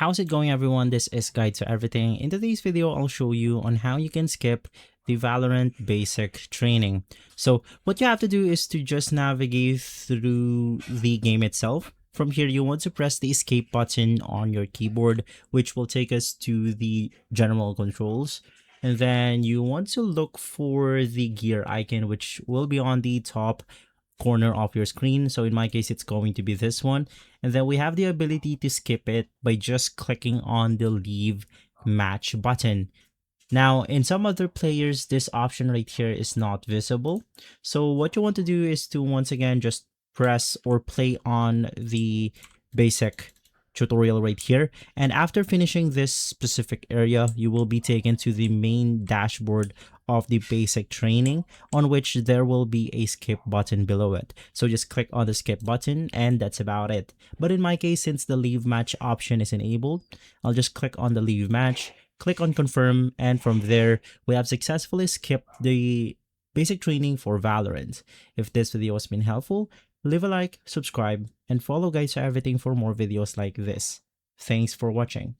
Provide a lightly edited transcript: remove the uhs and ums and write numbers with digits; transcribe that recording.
How's it going, everyone? This is Guide to Everything. In today's video, I'll show you on how you can skip the Valorant basic training. So what you have to do is to just navigate through the game itself. From here, you want to press the escape button on your keyboard, which will take us to the general controls. And then you want to look for the gear icon, which will be on the top corner of your screen. So in my case, it's going to be this one. And then we have the ability to skip it by just clicking on the leave match button. Now, in some other players, this option right here is not visible. So what you want to do is to once again just press or play on the basic tutorial right here, and after finishing this specific area, you will be taken to the main dashboard of the basic training, on which there will be a skip button below it. So just click on the skip button and that's about it. But in my case, since the leave match option is enabled, I'll just click on the leave match, click on confirm, and from there we have successfully skipped the basic training for Valorant. If this video has been helpful, leave a like, subscribe, and follow Guides to Everything for more videos like this. Thanks for watching.